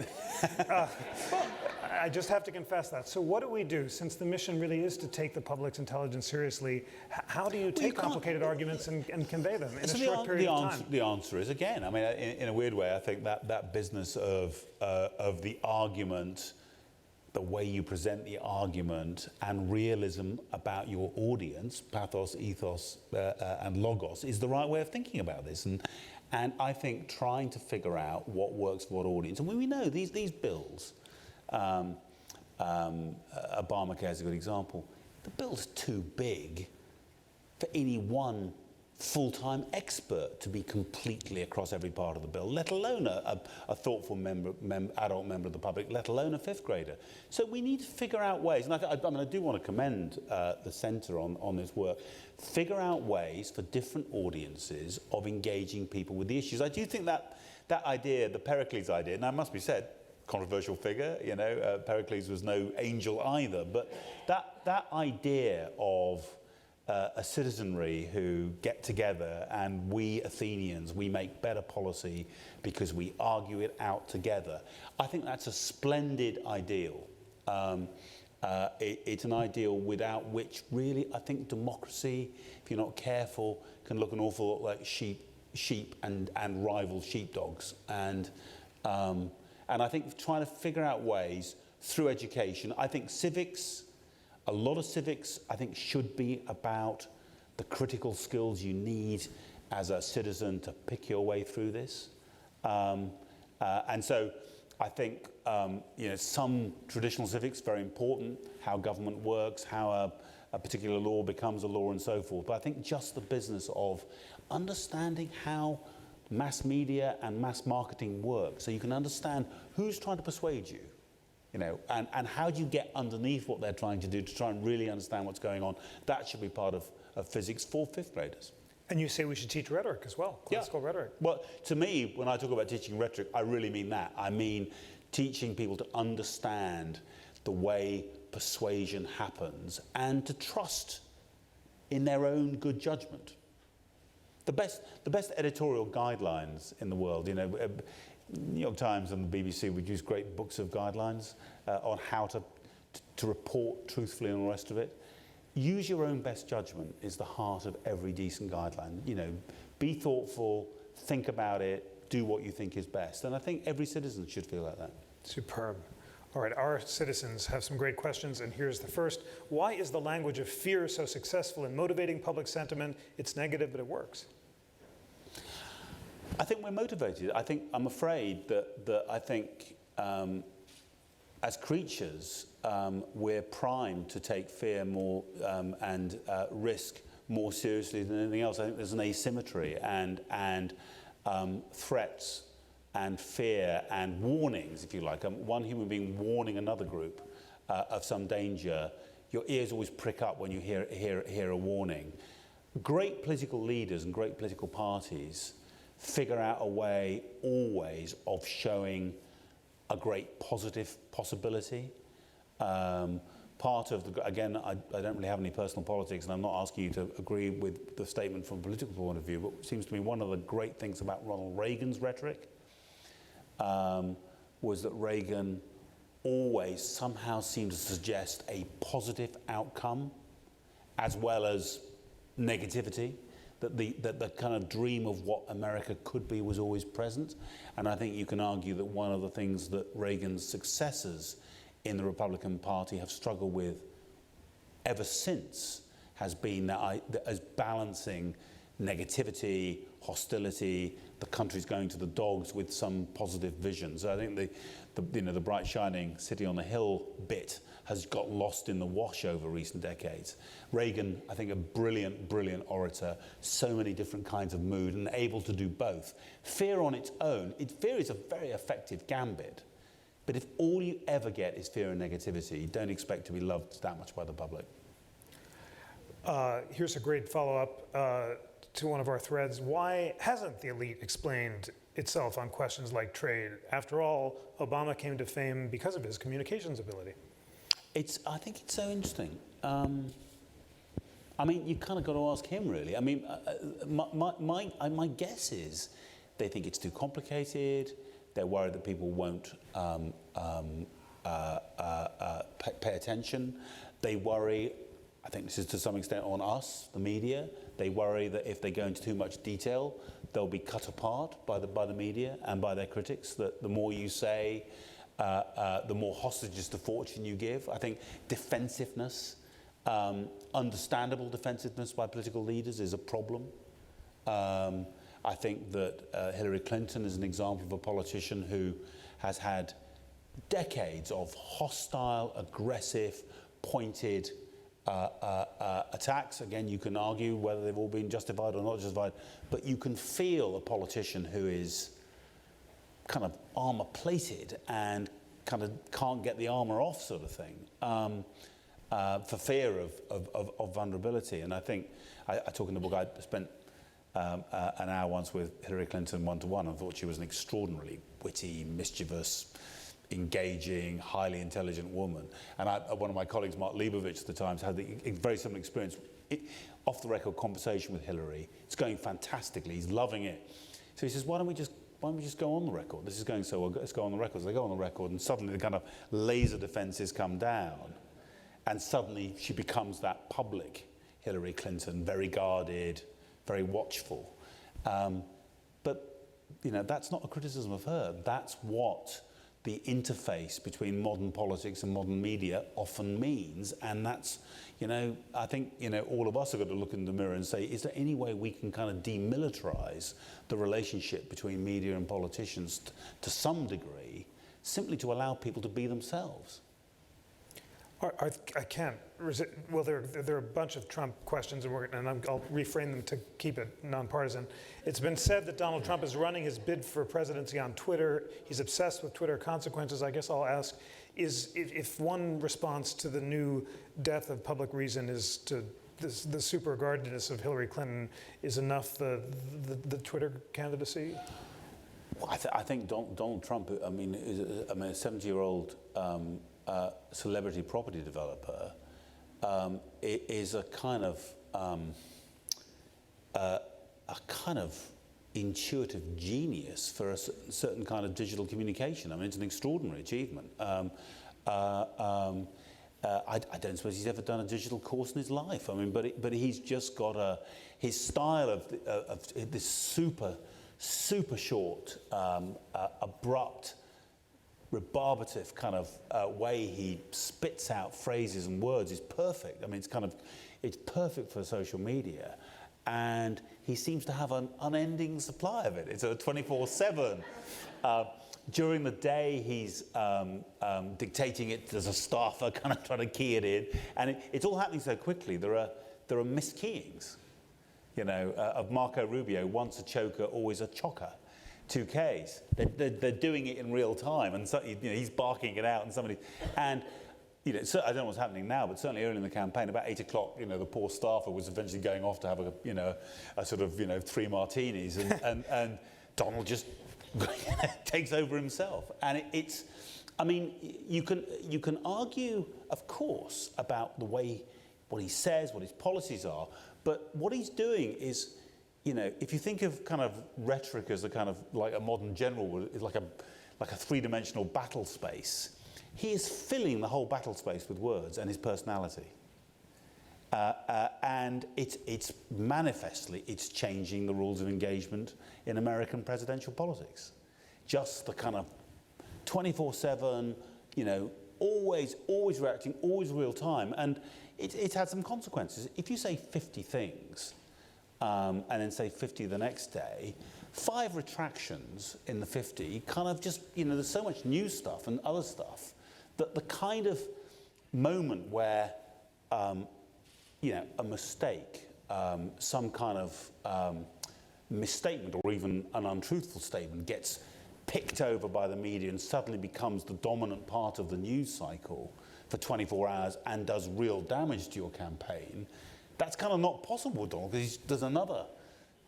I just have to confess that. So what do we do, since the mission really is to take the public's intelligence seriously? How do you take complicated arguments and convey them in a short period of time? The answer is, again, I mean, in a weird way, I think that business of the argument, the way you present the argument, and realism about your audience, pathos, ethos, and logos, is the right way of thinking about this. And I think trying to figure out what works for what audience. And we know these bills, Obamacare is a good example, the bill's too big for any one full-time expert to be completely across every part of the bill, let alone a thoughtful adult member of the public, let alone a fifth grader. So we need to figure out ways, and I do want to commend the Centre on this work, figure out ways for different audiences of engaging people with the issues. I do think that idea, the Pericles idea, now it must be said, controversial figure, you know, Pericles was no angel either, but that idea of a citizenry who get together and we Athenians, we make better policy because we argue it out together. I think that's a splendid ideal. It's an ideal without which really I think democracy, if you're not careful, can look an awful lot like sheep and rival sheepdogs. And I think trying to figure out ways through education, I think civics, a lot of civics, I think, should be about the critical skills you need as a citizen to pick your way through this. And so I think, you know, some traditional civics, very important, how government works, how a particular law becomes a law and so forth. But I think just the business of understanding how mass media and mass marketing work, so you can understand who's trying to persuade you, you know, and how do you get underneath what they're trying to do to try and really understand what's going on. That should be part of physics for fifth graders. And you say we should teach rhetoric as well, classical rhetoric. Well, to me, when I talk about teaching rhetoric, I really mean that. I mean teaching people to understand the way persuasion happens and to trust in their own good judgment. The best editorial guidelines in the world, you know, New York Times and the BBC produce great books of guidelines on how to report truthfully and all the rest of it. Use your own best judgment is the heart of every decent guideline. You know, be thoughtful, think about it, do what you think is best. And I think every citizen should feel like that. Superb. All right, our citizens have some great questions, and here's the first. Why is the language of fear so successful in motivating public sentiment? It's negative, but it works. I think we're motivated. I'm afraid that I think as creatures, we're primed to take fear more and risk more seriously than anything else. I think there's an asymmetry and threats and fear and warnings, if you like. One human being warning another group of some danger, your ears always prick up when you hear a warning. Great political leaders and great political parties figure out a way always of showing a great positive possibility. Part of the, again, I don't really have any personal politics, and I'm not asking you to agree with the statement from a political point of view, but it seems to me one of the great things about Ronald Reagan's rhetoric was that Reagan always somehow seemed to suggest a positive outcome as well as negativity, that the kind of dream of what America could be was always present. And I think you can argue that one of the things that Reagan's successors in the Republican Party have struggled with ever since has been that as balancing negativity, hostility, the country's going to the dogs with some positive vision. So I think the bright shining city on the hill bit has got lost in the wash over recent decades. Reagan, I think, a brilliant, brilliant orator, so many different kinds of mood and able to do both. Fear on its own, fear is a very effective gambit. But if all you ever get is fear and negativity, don't expect to be loved that much by the public. Here's a great follow-up to one of our threads. Why hasn't the elite explained itself on questions like trade? After all, Obama came to fame because of his communications ability. I think it's so interesting. I mean, you kind of got to ask him, really. I mean, my guess is they think it's too complicated. They're worried that people won't pay attention. They worry, I think this is to some extent on us, the media. They worry that if they go into too much detail, they'll be cut apart by the media and by their critics, that the more you say, the more hostages to fortune you give. I think defensiveness, understandable defensiveness by political leaders is a problem. I think that Hillary Clinton is an example of a politician who has had decades of hostile, aggressive, pointed attacks. Again, you can argue whether they've all been justified or not justified, but you can feel a politician who is kind of armour-plated and kind of can't get the armour off, sort of thing, for fear of vulnerability. And I think, I talk in the book, I spent an hour once with Hillary Clinton one-to-one and thought she was an extraordinarily witty, mischievous, engaging, highly intelligent woman. And one of my colleagues, Mark Leibovich at the Times, had a very similar experience. Off-the-record conversation with Hillary. It's going fantastically. He's loving it. So he says, why don't we just go on the record? This is going so well. Let's go on the record. So they go on the record, and suddenly the kind of laser defences come down, and suddenly she becomes that public Hillary Clinton, very guarded, very watchful. But that's not a criticism of her. That's what the interface between modern politics and modern media often means, and that's, I think, all of us have got to look in the mirror and say, is there any way we can kind of demilitarize the relationship between media and politicians to some degree, simply to allow people to be themselves? I can't resist. Well, there are a bunch of Trump questions, and I'll reframe them to keep it nonpartisan. It's been said that Donald Trump is running his bid for presidency on Twitter. He's obsessed with Twitter consequences. I guess I'll ask, if one response to the new death of public reason is to the super guardedness of Hillary Clinton, is enough the Twitter candidacy? Well, I think Donald Trump, is a 70-year-old celebrity property developer, is a kind of intuitive genius for a certain kind of digital communication. It's an extraordinary achievement. I don't suppose he's ever done a digital course in his life. But he's just got his style of this super short, abrupt, rebarbative kind of way he spits out phrases and words is perfect. It's perfect for social media, and he seems to have an unending supply of it. It's a 24/7. During the day, he's dictating it. There's a staffer kind of trying to key it in, and it's all happening so quickly. There are miskeyings, of Marco Rubio, once a choker, always a chocker. 2Ks. They're doing it in real time, and so, he's barking it out, so I don't know what's happening now, but certainly early in the campaign, about 8 o'clock, the poor staffer was eventually going off to have a sort of 3 martinis, and Donald just takes over himself, and you can argue, of course, about the way what he says, what his policies are, but what he's doing is, if you think of kind of rhetoric as a kind of like a modern general, like a three-dimensional battle space, he is filling the whole battle space with words and his personality. And it's manifestly, it's changing the rules of engagement in American presidential politics. Just the kind of 24/7, always reacting, always real time. And it's had some consequences. If you say 50 things, and then say 50 the next day, 5 retractions in the 50, kind of just, there's so much new stuff and other stuff that the kind of moment where, a mistake, some kind of misstatement or even an untruthful statement gets picked over by the media and suddenly becomes the dominant part of the news cycle for 24 hours and does real damage to your campaign. That's kind of not possible, Donald, because there's another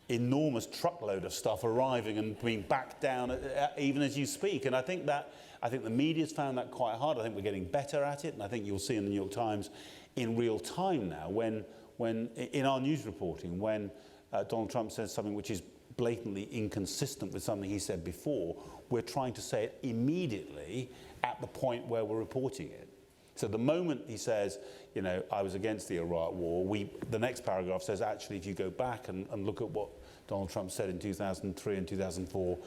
enormous truckload of stuff arriving and being backed down even as you speak. And I think the media's found that quite hard. I think we're getting better at it, and I think you'll see in the New York Times in real time now when in our news reporting, when Donald Trump says something which is blatantly inconsistent with something he said before, we're trying to say it immediately at the point where we're reporting it. So the moment he says, I was against the Iraq War, the next paragraph says, actually, if you go back and look at what Donald Trump said in 2003 and 2004,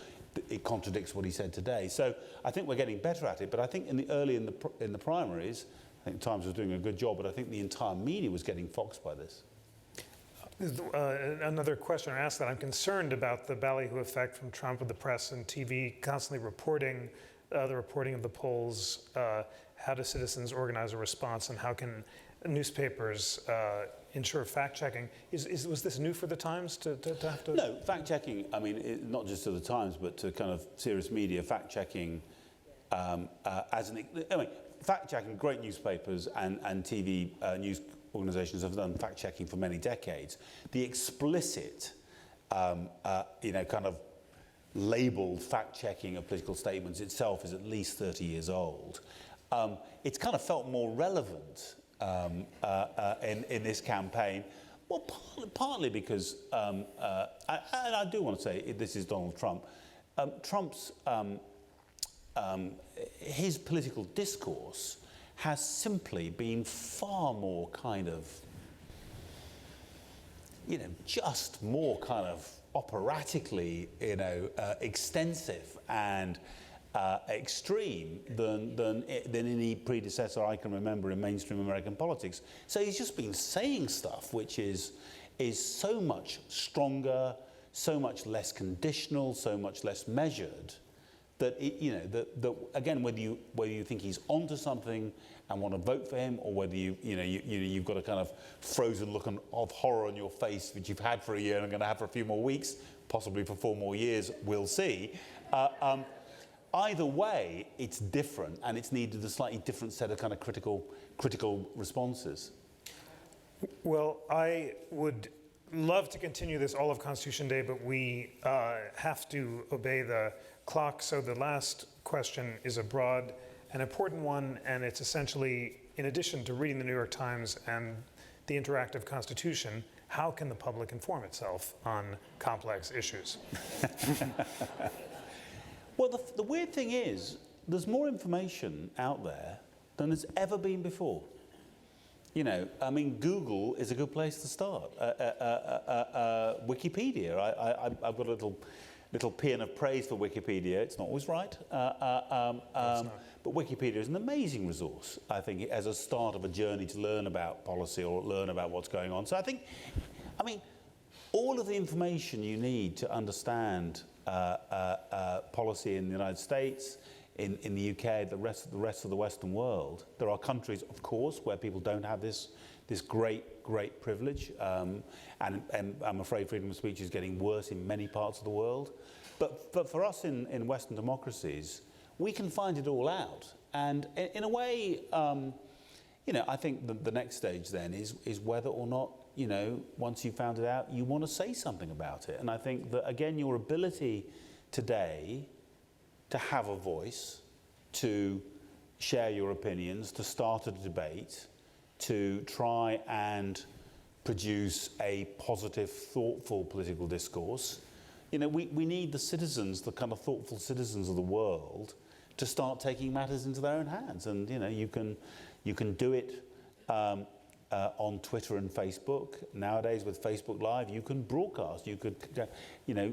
it contradicts what he said today. So I think we're getting better at it, but I think in the primaries, I think Times was doing a good job, but I think the entire media was getting foxed by this. Another question I asked that I'm concerned about the ballyhoo effect from Trump with the press and TV constantly reporting the reporting of the polls. How do citizens organize a response, and how can newspapers ensure fact-checking. Was this new for the Times to have to? No, fact-checking, I mean, not just to the Times, but to kind of serious media, fact-checking fact-checking, great newspapers and TV news organisations have done fact-checking for many decades. The explicit, kind of labelled fact-checking of political statements itself is at least 30 years old. It's kind of felt more relevant in this campaign. Well, partly because, and I do want to say this is Donald Trump. Trump's his political discourse has simply been far more kind of, just more kind of operatically, extensive and extreme than any predecessor I can remember in mainstream American politics. So he's just been saying stuff which is so much stronger, so much less conditional, so much less measured, that that again, whether you think he's onto something and want to vote for him, or whether you've got a kind of frozen look of horror on your face, which you've had for a year and are going to have for a few more weeks, possibly for 4 more years, we'll see. Either way, it's different, and it's needed a slightly different set of kind of critical responses. Well, I would love to continue this all of Constitution Day, but we have to obey the clock. So the last question is a broad and important one, and it's essentially, in addition to reading the New York Times and the interactive Constitution, how can the public inform itself on complex issues? Well, the weird thing is, there's more information out there than there's ever been before. I mean, Google is a good place to start. Wikipedia, I've got a little paean of praise for Wikipedia. It's not always right. But Wikipedia is an amazing resource, I think, as a start of a journey to learn about policy or learn about what's going on. So I mean, all of the information you need to understand policy in the United States, in the UK, the rest of the Western world. There are countries, of course, where people don't have this great privilege, and I'm afraid freedom of speech is getting worse in many parts of the world. But for us in Western democracies, we can find it all out. And in a way, I think the next stage then is whether or not, once you've found it out, you want to say something about it. And I think that, again, your ability today to have a voice, to share your opinions, to start a debate, to try and produce a positive, thoughtful political discourse. We need the citizens, the kind of thoughtful citizens of the world, to start taking matters into their own hands. And you can do it on Twitter and Facebook. Nowadays, with Facebook Live, you can broadcast. You could,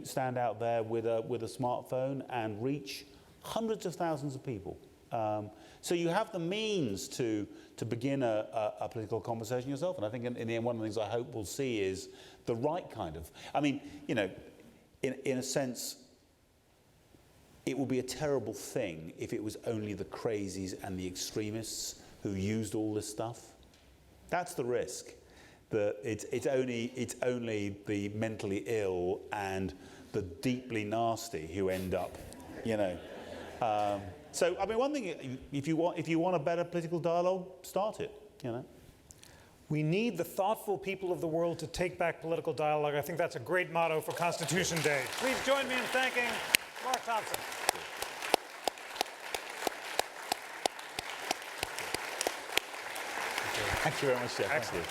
stand out there with a smartphone and reach hundreds of thousands of people. So you have the means to begin a political conversation yourself. And I think in the end, one of the things I hope we'll see is the right kind of. I mean, in a sense, it would be a terrible thing if it was only the crazies and the extremists who used all this stuff. That's the risk. That it's only the mentally ill and the deeply nasty who end up, So I mean, one thing, if you want a better political dialogue, start it. We need the thoughtful people of the world to take back political dialogue. I think that's a great motto for Constitution Day. Please join me in thanking Mark Thompson. Thank you very much, Jeff. Excellent.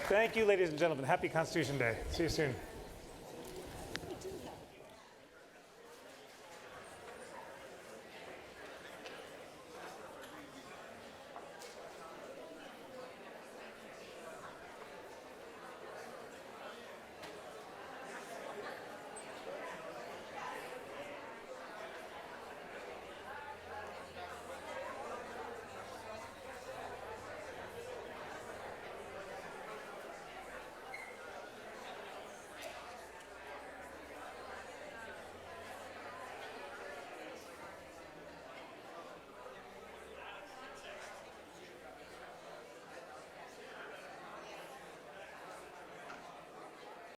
Thank you, ladies and gentlemen. Happy Constitution Day. See you soon.